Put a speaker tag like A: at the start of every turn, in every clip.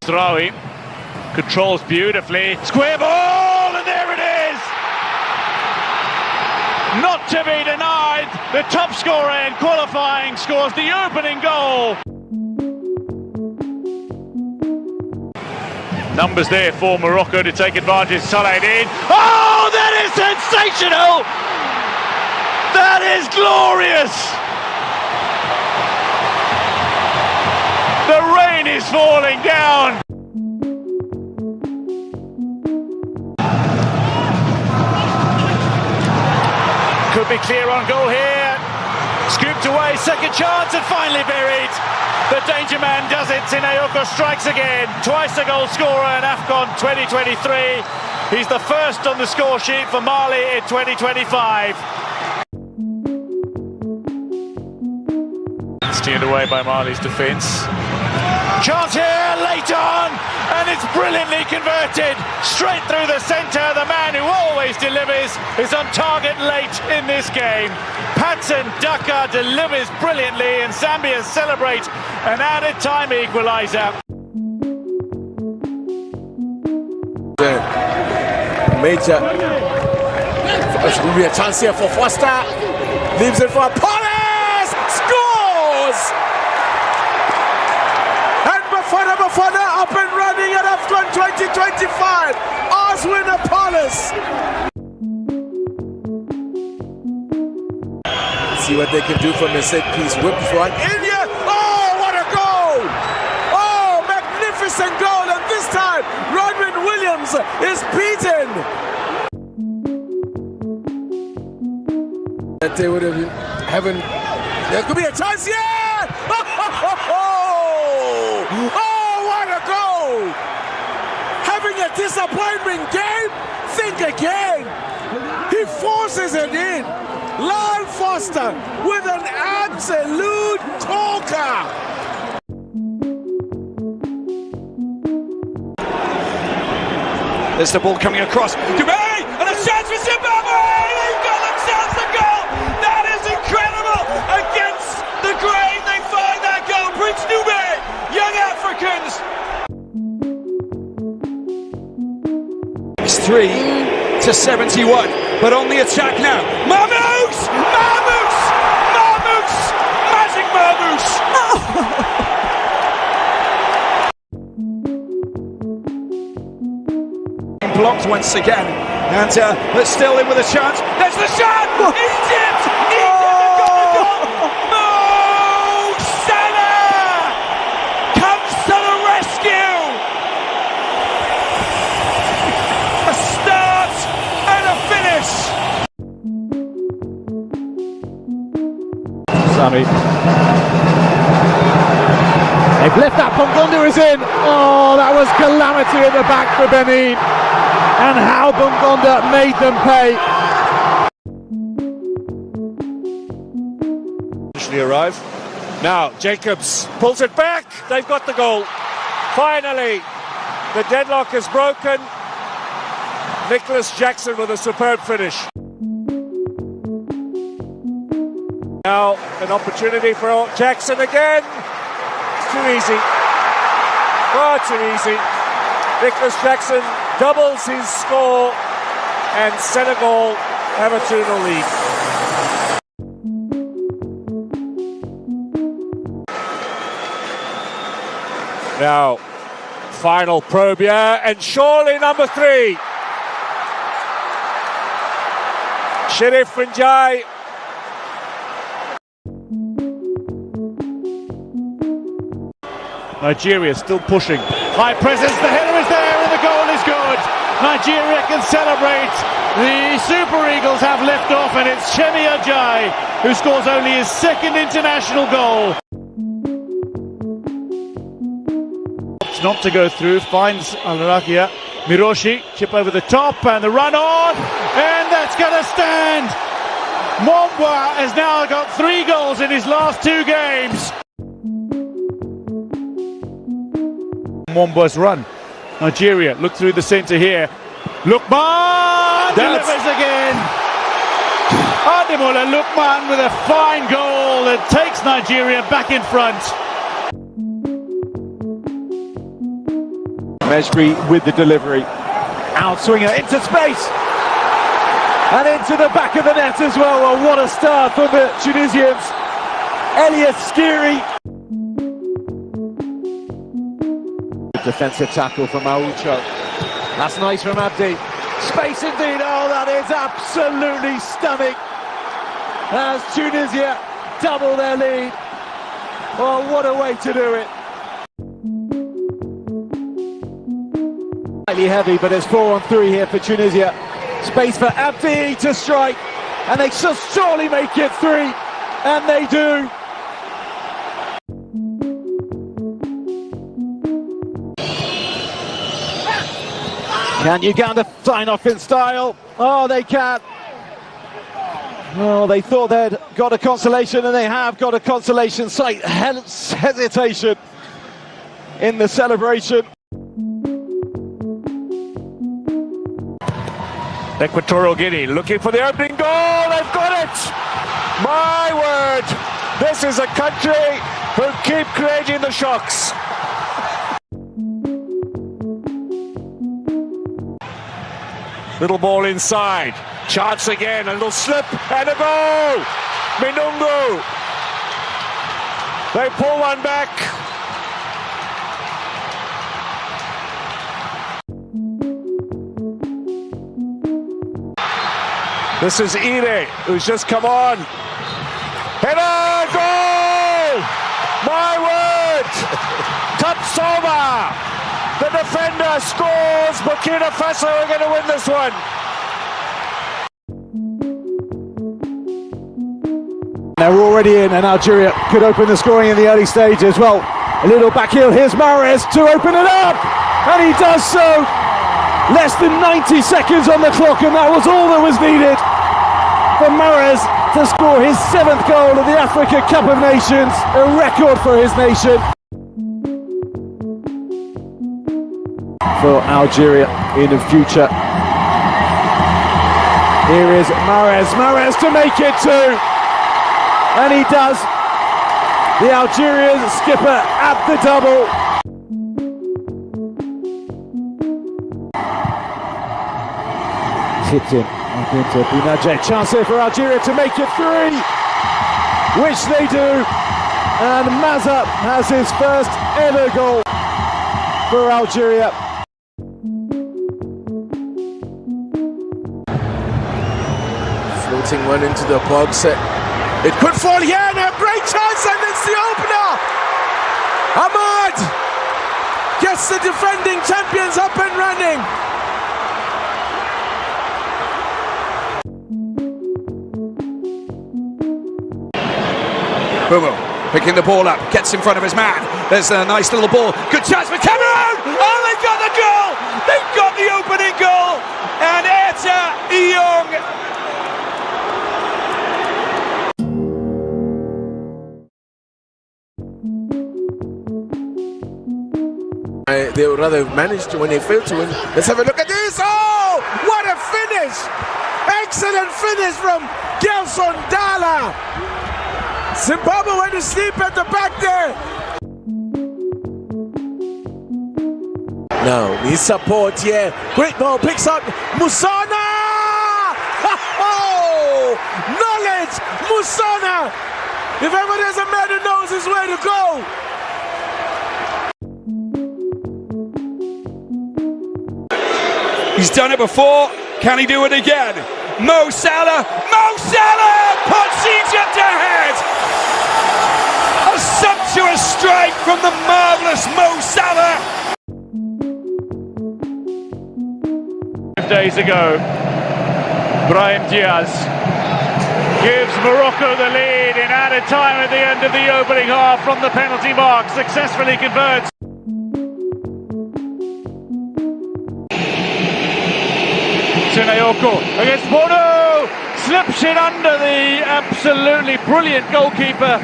A: Throwy controls beautifully. Square ball, and there it is! Not to be denied, the top scorer in qualifying scores the opening goal. Numbers there for Morocco to take advantage. Saladin. Oh, that is sensational! That is glorious! The rain is falling down. Could be clear on goal here. Scooped away, second chance, and finally buried. The danger man does it. Sinayoko strikes again. Twice a goal scorer in AFCON 2023. He's the first on the score sheet for Mali in 2025. Steered away by Mali's defence. Chance here, late on, and it's brilliantly converted. Straight through the centre. The man who always delivers is on target late in this game. Patson Daka delivers brilliantly, and Zambia celebrate an added time equaliser.
B: Major. There's going to be a chance here for Foster. Leaves it for Palace. Scores! And Bafana up and running at AFCON 2025. Ours win a Palace. See what they can do from the set piece. Whips one in here. Oh, what a goal! Oh, magnificent goal. And this time, Rodman Williams is beaten. That they would have been having. There could be a chance here. Oh, what a goal! Having a disappointment game. Think again. He forces it in. Lyle Foster with an absolute corker.
C: There's the ball coming across. Dubé, and a chance for Zimbabwe! They've got themselves a goal! That is incredible! Against the grain, they find that goal. Prince Dubé, young Africans. It's 3-71, but on the attack now. Marmoush! Marmoush! Marmoush! Magic Marmoush! Blocked once again, and but still in with a chance. There's the shot! He's it! He's it! Got the goal! Mo Salah comes to the rescue! A start and a finish!
D: Sammy. They've left that. Bongonda is in. Oh, that was calamity at the back for Benin. And how Bongonda made them pay.
E: Arrive. Now Jacobs pulls it back. They've got the goal. Finally, the deadlock is broken. Nicholas Jackson with a superb finish. Now an opportunity for Jackson again. It's too easy. Far too easy. Nicholas Jackson doubles his score, and Senegal have a 2-0 lead. Now, final probe here, and surely number 3. Sherif Njai.
A: Nigeria still pushing. High presence, the header is there and the goal is good. Nigeria can celebrate. The Super Eagles have left off, and it's Chemi Ajayi who scores only his second international goal. Not to go through, finds Alarakia. Miroshi, chip over the top and the run on, and that's going to stand. Mombwa has now got 3 goals in his last 2 games. Mombwa's run. Nigeria look through the centre here. Lukman delivers again. Ademola Lukman with a fine goal that takes Nigeria back in front.
D: Matchday with the delivery. Outswinger into space. And into the back of the net as well. Well, what a start for the Tunisians. Elias Skiri. Defensive tackle from Aucho. That's nice from Abdi. Space indeed. Oh, that is absolutely stunning. As Tunisia double their lead. Oh, what a way to do it. Slightly heavy, but it's 4-on-3 here for Tunisia. Space for Abdi to strike, and they should surely make it 3, and they do. Can Uganda sign off in style? Oh, they can. Oh, they thought they'd got a consolation, and they have got a consolation. Slight hesitation in the celebration.
A: Equatorial Guinea looking for the opening goal. They've got it. My word, this is a country who keep creating the shocks. Little ball inside. Chance again, a little slip and a goal. Minungu. They pull one back. This is Ire, who's just come on. Header, goal! My word! Tapsova! The defender scores. Burkina Faso are going to win this one.
D: They're already in, and Algeria could open the scoring in the early stages. Well, a little backheel. Here's Mahrez to open it up, and he does so. Less than 90 seconds on the clock, and that was all that was needed for Mahrez to score his 7th goal of the Africa Cup of Nations, a record for his nation. For Algeria in the future. Here is Mahrez to make it 2, and he does. The Algerian skipper at the double. Tipped in up into Bunaje. Chance here for Algeria to make it 3, which they do. And Maza has his first ever goal for Algeria.
B: Floating one into the box. It could fall here, and a great chance, and it's the opener. Ahmad gets the defending champions up and running.
C: Bumo picking the ball up, gets in front of his man. There's a nice little ball. Good chance for Cameroon. Oh, they've got the goal. They've got the opening goal. And Eta Young.
B: They would rather manage to when they fail to win. Let's have a look at this. Oh, what a finish! Excellent finish from Gelson Dala. Zimbabwe went to sleep at the back there. Now, needs support here. Great ball, picks up Musona! Oh, knowledge! Musona! If ever there's a man who knows his way to go.
C: He's done it before. Can he do it again? Mo Salah! Mo Salah! Puts Egypt ahead! A sumptuous strike from the marvellous Mo Salah!
A: 5 days ago, Brahim Diaz gives Morocco the lead in added time at the end of the opening half from the penalty mark, successfully converts. Sunayoko against Bono, slips it under the absolutely brilliant goalkeeper.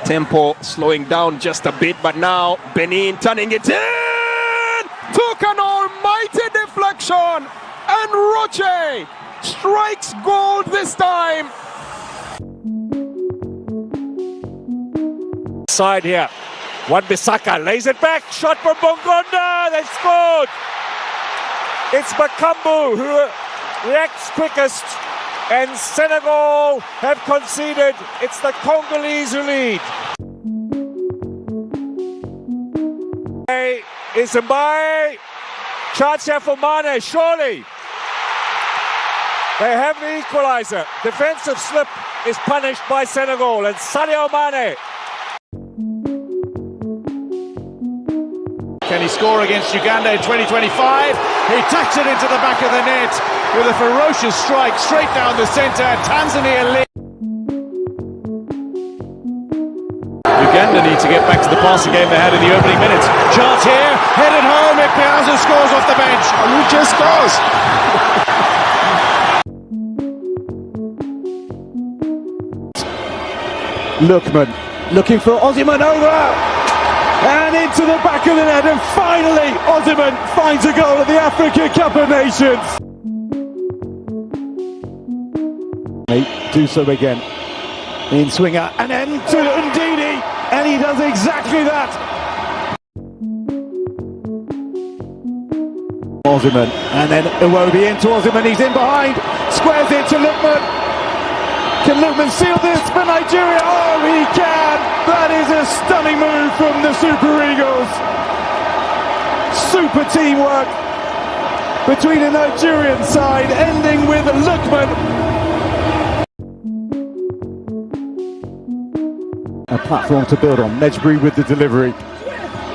F: Tempo slowing down just a bit, but now Benin turning it in! Took an almighty deflection, and Roche strikes gold this time.
E: Side here. Wan-Bissaka lays it back. Shot from Bongonda. They scored. It's Bakambu who reacts quickest. And Senegal have conceded. It's the Congolese who lead. Is Mbaye. Chance here for Mane, surely. They have the equaliser. Defensive slip is punished by Senegal, and Sadio Mane.
A: Can he score against Uganda in 2025? He tacks it into the back of the net with a ferocious strike straight down the centre. Tanzania lead. Uganda need to get back to the passing game they had in the opening minutes. Chance here, headed home. Piazza scores off the bench. And who just scores?
D: Lookman looking for Osimhen over and into the back of the net, and finally Osimhen finds a goal at the Africa Cup of Nations. They do so again in swinger and then to Ndidi, and he does exactly that. Osimhen and then Iwobi into Osimhen, he's in behind, squares it to Lookman. Can Lookman seal this for Nigeria? Oh, he can! That is a stunning move from the Super Eagles. Super teamwork between the Nigerian side, ending with Lookman. A platform to build on. Nedjbri with the delivery.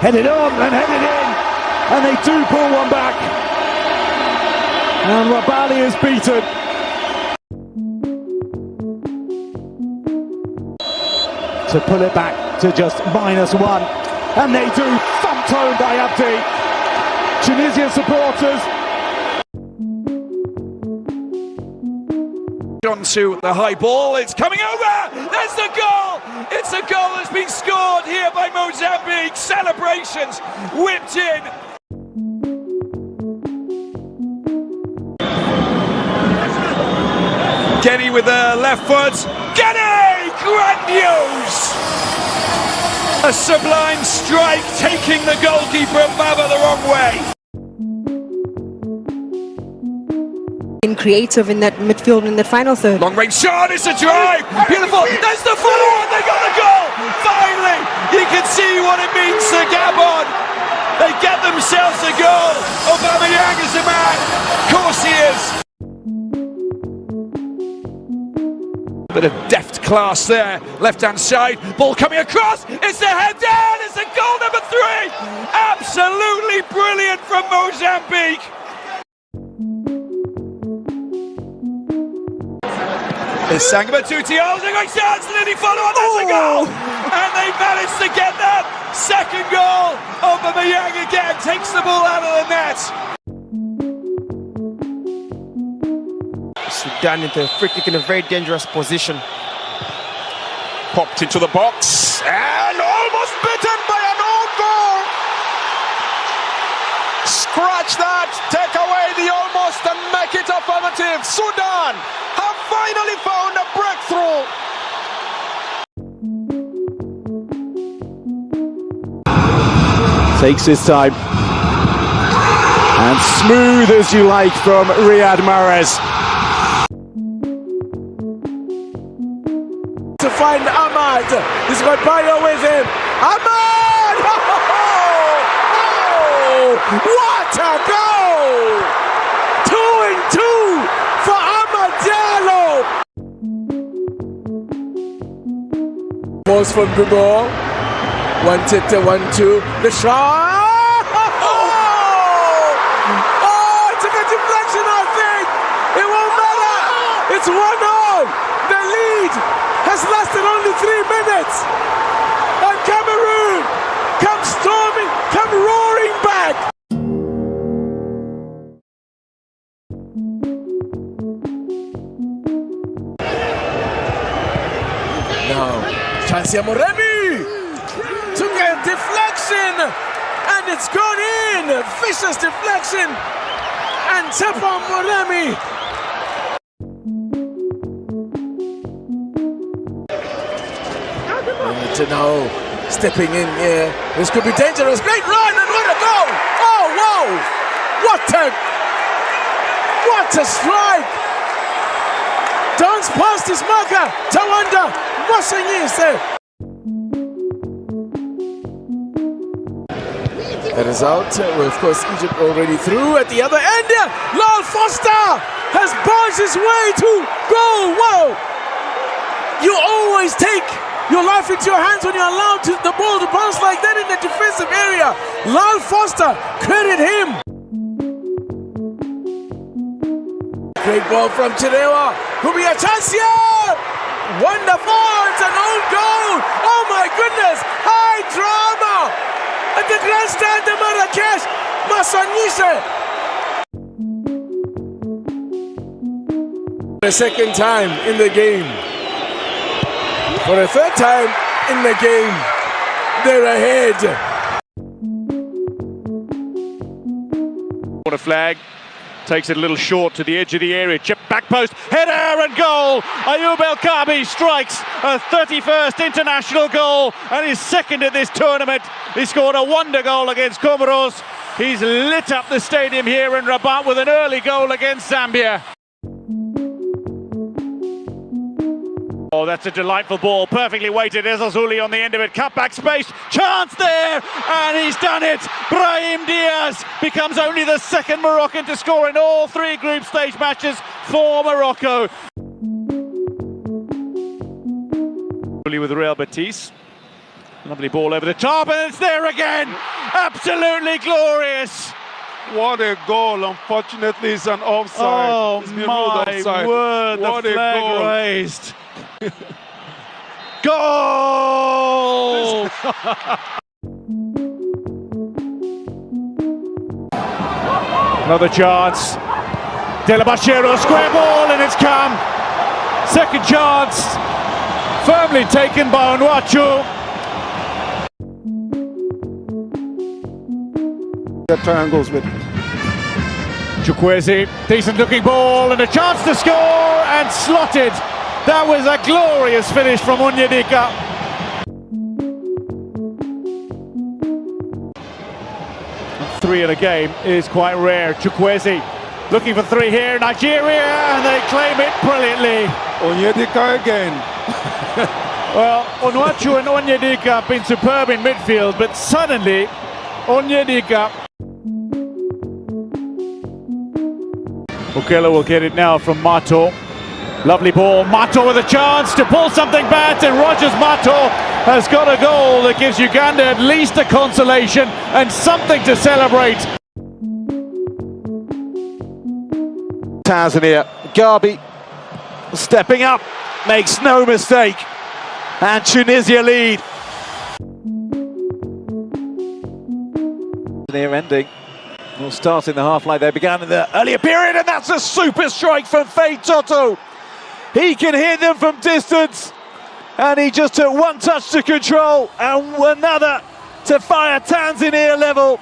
D: Headed on and headed in. And they do pull one back. And Rabali is beaten. To pull it back to just -1, and they do, thumped home by Abdi. Tunisian supporters.
C: Onto the high ball, it's coming over, there's the goal! It's a goal that's been scored here by Mozambique, celebrations whipped in. Kenny with the left foot, Kenny! Grandiose! A sublime strike, taking the goalkeeper Baba the wrong way.
G: Creative in that midfield in the final third.
C: Long range shot, it's a drive, beautiful, there's the follow-on, they got the goal! Finally, you can see what it means to Gabon. They get themselves a goal. Aubameyang is the man, of course he is. Bit of deft class there, left-hand side, ball coming across, it's a head down, it's a goal number 3! Absolutely brilliant from Mozambique! It's Sangama Tuti, oh, they're going chance, and then he follow on, there's a goal! And they managed to get that second goal! Aubameyang again takes the ball out of the net!
H: Sudan into a free kick in a very dangerous position.
F: Popped into the box and almost bitten by an own goal. Scratch that, take away the almost and make it affirmative. Sudan have finally found a breakthrough.
D: Takes his time. And smooth as you like from Riyad Mahrez.
B: To find Ahmad. He's got Bayo with him. Ahmad! Oh, what a goal! 2-2 for Ahmad Diallo. Balls from Bubo. Wanted to 1-2. The shot! Oh, it's a good deflection, I think. It won't matter. It's 1-0. The lead has lasted only 3 minutes, and Cameroon come storming, come roaring back. Now, Chancia Moremi took a deflection, and it's gone in. Vicious deflection, and Tepa Moremi. To know stepping in here. This could be dangerous. Great run and what a goal! Oh, wow! What a strike! Dance past his marker. Tawanda Mosanyise. The result, of course, Egypt already through at the other end. Lal Foster has barged his way to goal. Wow! You always take your life into your hands when you're allowed the ball to bounce like that in the defensive area. Lal Foster, credit him. Great ball from Chirewa. Could be a chance here. Wonderful. It's an own goal. Oh my goodness. High drama at the grandstand of Marrakesh. Masanyise. The second time in the game. For a third time in the game. They're ahead.
A: Corner flag. Takes it a little short to the edge of the area. Chip back post, header and goal. Ayoub El Kabi strikes a 31st international goal and his second at this tournament. He scored a wonder goal against Comoros. He's lit up the stadium here in Rabat with an early goal against Zambia. Oh, that's a delightful ball, perfectly weighted. Ezazuli on the end of it, cut back space, chance there, and he's done it. Brahim Diaz becomes only the second Moroccan to score in all three group stage matches for Morocco. With Real Betis, lovely ball over the top, and it's there again. Absolutely glorious.
I: What a goal! Unfortunately, it's an offside.
A: Oh my
I: offside.
A: word!
I: What
A: the flag
I: goal.
A: raised. Goal! Another chance. De La Bachero, square ball, and it's come. Second chance, firmly taken by Onwachu.
D: The triangles with
A: Chukwueze, decent looking ball and a chance to score and slotted. That was a glorious finish from Onyedika. Three in a game is quite rare. Chukwueze looking for three here. Nigeria, and they claim it brilliantly.
I: Onyedika again.
A: Well, Onwachu and Onyedika have been superb in midfield, but suddenly Onyedika. Okello will get it now from Mato. Lovely ball, Mato with a chance to pull something back, and Rogers Mato has got a goal that gives Uganda at least a consolation and something to celebrate.
D: Tanzania. Gabi stepping up, makes no mistake, and Tunisia lead. Near ending. We'll start in the half like they began in the earlier period, and that's a super strike from Faye Toto. He can hit them from distance, and he just took one touch to control and another to fire Tanzania level.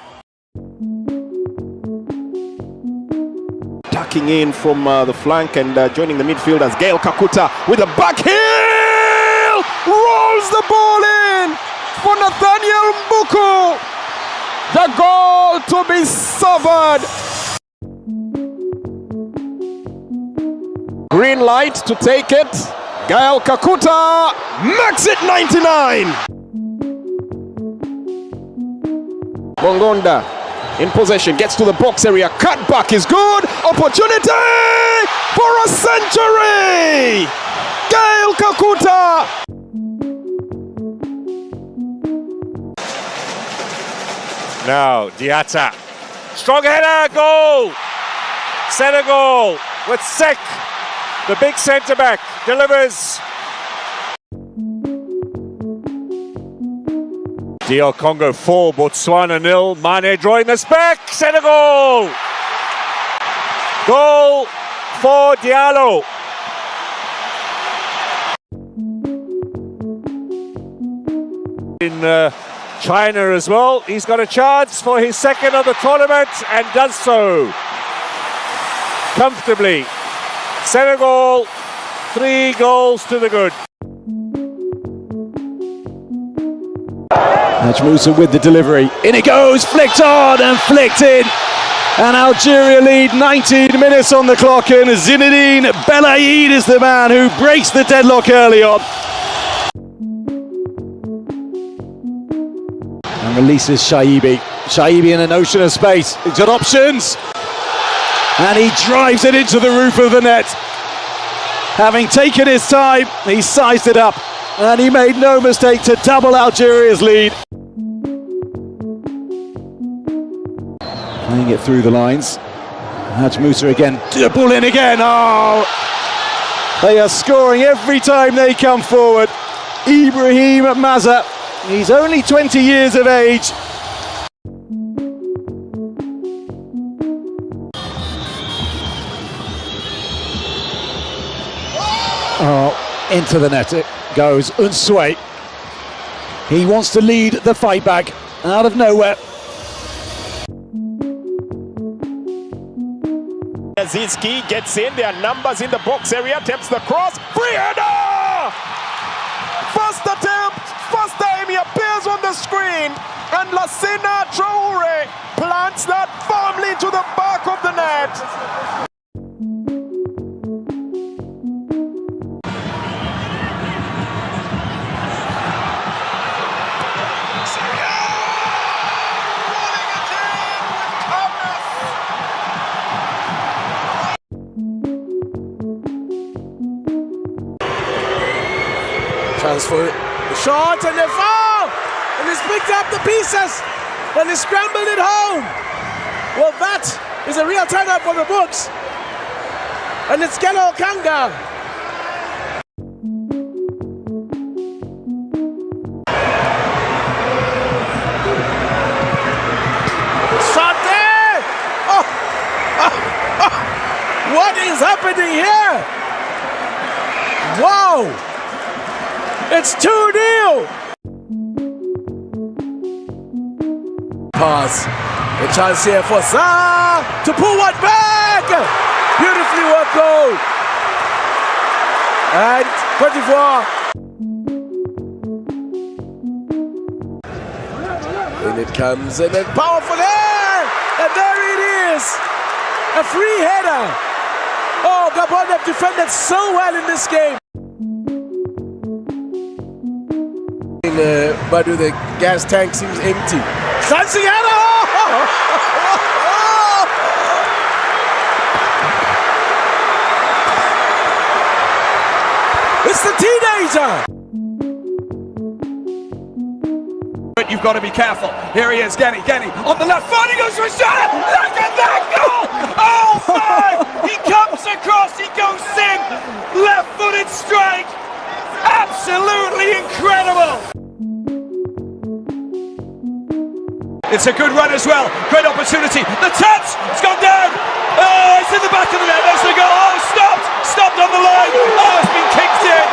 F: Tucking in from the flank and joining the midfield as Gael Kakuta with a back heel, rolls the ball in for Nathaniel Mbuku. The goal to be suffered. Green light to take it. Gael Kakuta makes it 99. Bongonda in possession, gets to the box area, cut back is good, opportunity for a century! Gael Kakuta!
E: Now, Diatta. Strong header, goal! Senegal with Sek, the big centre-back, delivers. DR Congo 4, Botswana 0. Mane drawing this back. Senegal! Goal for Diallo. In China as well. He's got a chance for his second of the tournament and does so comfortably. Senegal, 3 goals to the good.
D: Musa with the delivery. In it goes, flicked on and flicked in. And Algeria lead 19 minutes on the clock, and Zinedine Belaid is the man who breaks the deadlock early on. And releases Shaibi. Shaibi in an ocean of space. He's got options. And he drives it into the roof of the net. Having taken his time, he sized it up. And he made no mistake to double Algeria's lead. Playing it through the lines. Musa again. The ball in again. Oh! They are scoring every time they come forward. Ibrahim Maza. He's only 20 years of age. Oh, into the net it goes. Unsue. He wants to lead the fight back out of nowhere.
J: Zinski gets in, there are numbers in the box area, attempts the cross, free header! First attempt, first time he appears on the screen, and Lassina Traore plants that firmly to the back of the net.
B: Transfer, the shot and the foul, and he's picked up the pieces and he scrambled it home. Well, that is a real turn-up for the books, and it's Gelo Kanga. Shot there! What is happening here? Wow! It's 2-0. Pass. The chance here for Sa to pull one back. Beautifully worked goal. And 24. In it comes, and then powerful there. And there it is. A free header. Oh, Gabon have defended so well in this game. But the gas tank seems empty. Sansiano! It's the teenager!
C: But you've got to be careful. Here he is, Genny on the left foot, he goes for a shot! Look at that goal! Oh my! He comes across, he goes in! Left-footed strike! Absolutely incredible! It's a good run as well. Great opportunity. The touch! It's gone down! Oh, it's in the back of the net. There's the goal. Oh, stopped! Stopped on the line. Oh, it's been kicked in.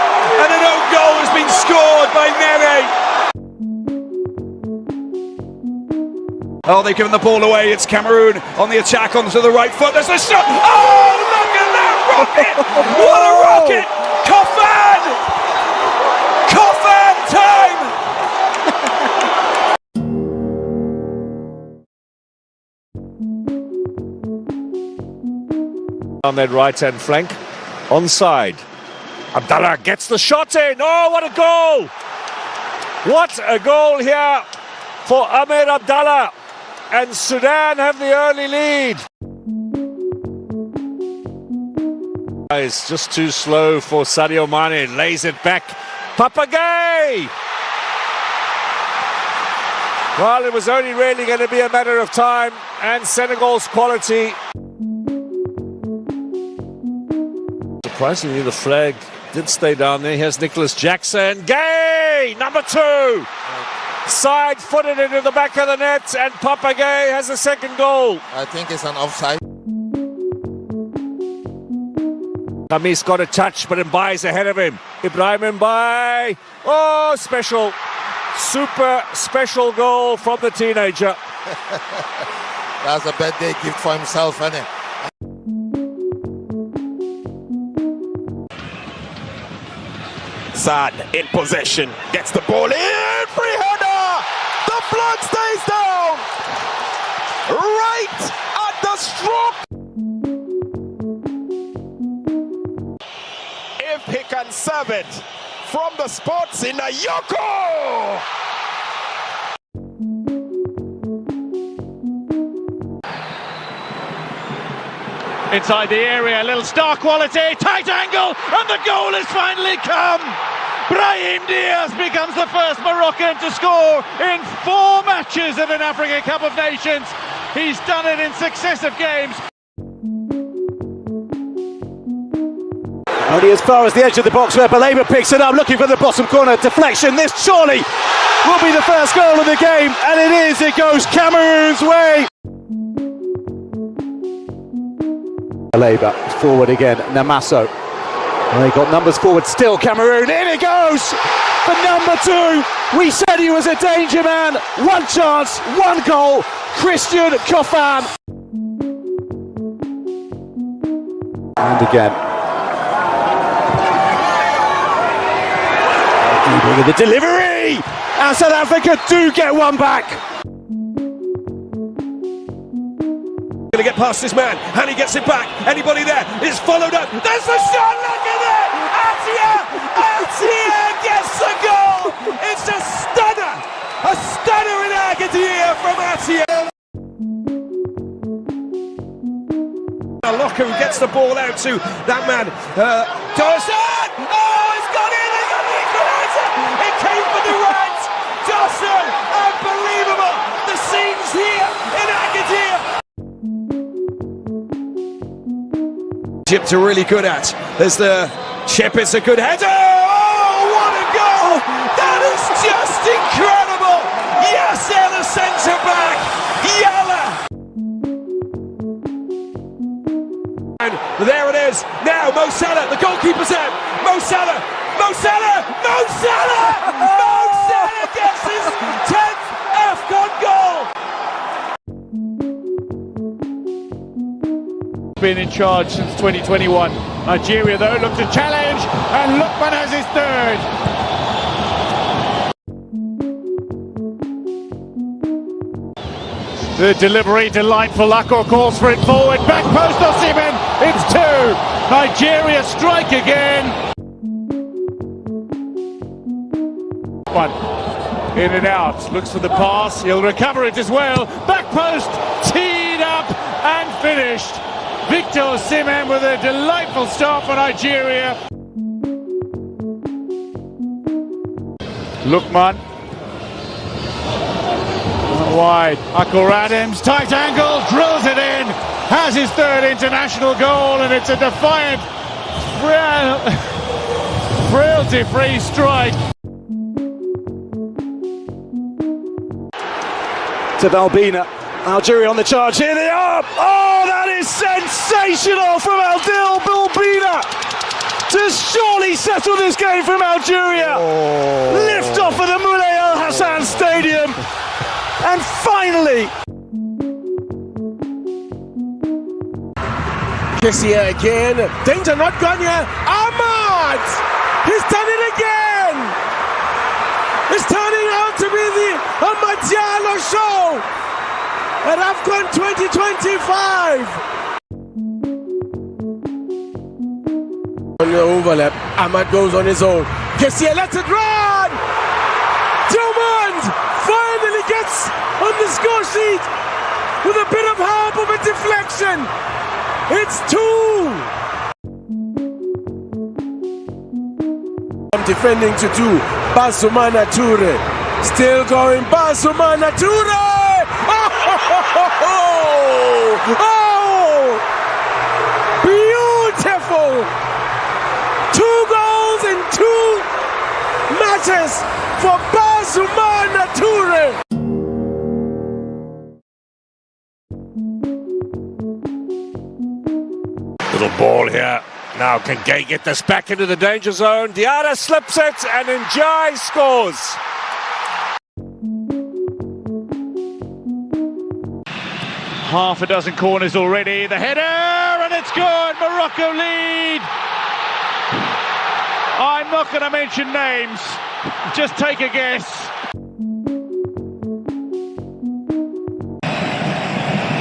C: And an own goal has been scored by Nene. Oh, they've given the ball away. It's Cameroon on the attack onto the right foot. There's a shot. Oh, look at that rocket! What a rocket! Coffin! Coffin time!
E: On that right-hand flank, onside. Abdallah gets the shot in. Oh, what a goal! What a goal here for Ahmed Abdallah. And Sudan have the early lead. It's just too slow for Sadio Mane. Lays it back. Papagay! Well, it was only really going to be a matter of time, and Senegal's quality. Surprisingly, the flag did stay down there. Here's Nicholas Jackson. Gay! Number 2! Side-footed into the back of the net, and Papagay has a second goal.
K: I think it's an offside.
E: Kamis got a touch, but Mbai's ahead of him. Ibrahim Mbai. Oh, special. Super special goal from the teenager.
K: That's a birthday gift for himself, isn't it?
J: Saad in possession, gets the ball in, free header! flag stays down. Right at the stroke. If he can serve it from the spots in a Yoko.
A: Inside the area, a little star quality, tight angle, and the goal has finally come. Brahim Diaz becomes the first Moroccan to score in 4 matches at an African Cup of Nations. He's done it in successive games.
D: Only as far as the edge of the box where Bale picks it up, looking for the bottom corner deflection. This surely will be the first goal of the game, and it is. It goes Cameroon's way. Bale forward again, Namaso. Well, they got numbers forward still, Cameroon. In it goes for number 2. We said he was a danger man. 1 chance, 1 goal. Christian Kofan. And again. With the delivery! And South Africa do get one back.
C: Going to get past this man, and he gets it back. Anybody there? It's followed up. There's the shot. Look at it! Atia gets the goal. It's a stunner in Agadir from Atia. Locker who gets the ball out to that man, Dawson. Oh, it's gone in. They got the equaliser. It came for the Reds. Dawson, unbelievable. The scenes here in Agadir. Egypt are really good at. There's the chip, it's a good header. Oh, what a goal! That is just incredible! Yasser, the centre back, Yalla. And there it is. Now Mo Salah, the goalkeeper's out. Mo Salah gets his 10th AFCON goal.
A: Been in charge since 2021. Nigeria though look to challenge, and Lookman has his 3rd. The delivery delightful. Akor calls for it forward. Back post Osimhen. It's 2. Nigeria strike again. 1 in and out. Looks for the pass. He'll recover it as well. Back post teed up and finished. Victor Osimhen with a delightful start for Nigeria. Lookman. Wide. Akor Adams, tight angle, drills it in. Has his 3rd international goal, and it's a defiant, frailty-free strike.
D: To Balbina. Algeria on the charge, here they are! Oh, that is sensational from Aldil Balbina to surely settle this game from Algeria. Lift off of the Moulay Al Hassan Stadium, and finally
B: Kessie again, danger not gone here. Ahmad! He's done it again! It's turning out to be the Ahmad Diallo show at AFCON 2025. On the overlap, Ahmad goes on his own. Kessie lets it run! Dumont finally gets on the score sheet with a bit of help of a deflection. It's 2. Defending to 2. Basumana Toure. Still going. Basumana Toure. Oh! Beautiful. 2 goals in 2 matches for Basumana Toure.
E: Little ball here. Now can Gay get this back into the danger zone? Diarra slips it and Njai scores.
A: Half a dozen corners already. The header, and it's good. Morocco lead. I'm not going to mention names. Just take a guess.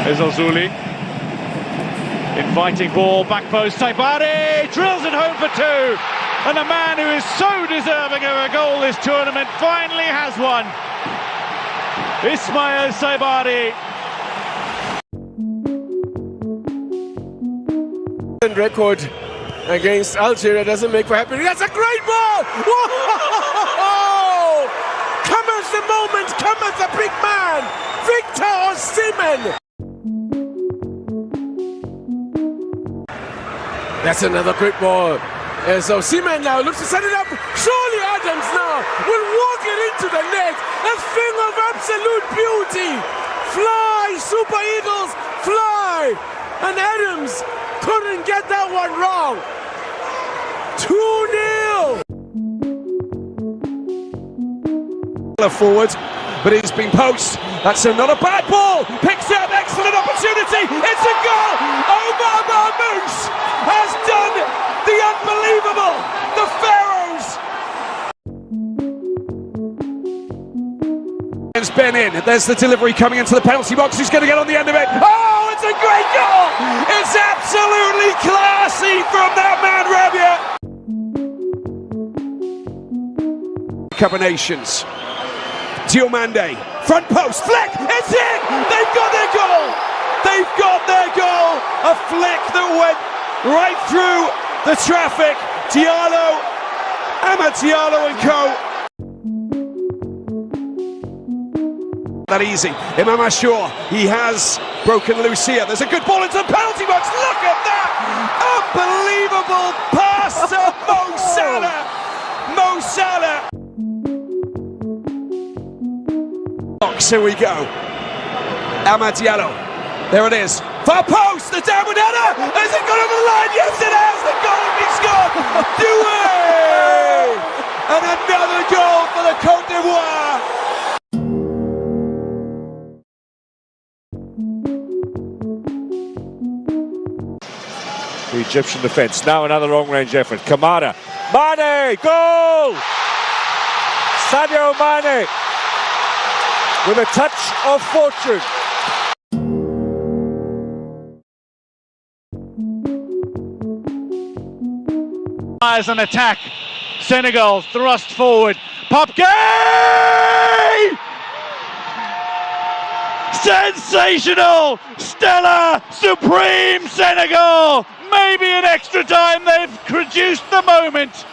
A: There's Ozuli. Inviting ball, back post, Saibari drills it home for two. And the man who is so deserving of a goal this tournament finally has one. Ismail Saibari.
B: Record against Algeria doesn't make for happy. That's a great ball! Whoa! Cometh the moment, cometh the big man, Victor Osimhen. That's another great ball. And so Osimhen now looks to set it up. Surely Adams now will walk it into the net. A thing of absolute beauty. Fly, Super Eagles, fly! And Adams couldn't get that one wrong. 2-0.
C: Forward, but he's been poached. That's not a bad ball. Picks up, excellent opportunity. It's a goal. Omar Marmoush has done the unbelievable. The Pharaohs. It's Ben in. There's the delivery coming into the penalty box. He's going to get on the end of it. Oh, it's a great goal. It's absolutely classy from that man, Rabia. Cup of Nations. Diomande, front post, flick, it's in! They've got their goal! They've got their goal! A flick that went right through the traffic. Diallo, Amad Diallo and co. That easy. Imam Ashur, he has broken loose here. There's a good ball into the penalty box. Look at that! Unbelievable pass to Mo Salah! Mo Salah! Here we go. Amad Diallo. There it is. Far post. The downward header. Has it gone over the line? Yes, it has. The goal has scored. Doué. And another goal for the Côte d'Ivoire.
E: The Egyptian defence. Now another long-range effort. Kamara. Mane. Goal. Sadio Mane. With a touch of fortune.
A: As an attack, Senegal thrust forward. Popke! Sensational! Stellar! Supreme Senegal! Maybe in extra time they've produced the moment.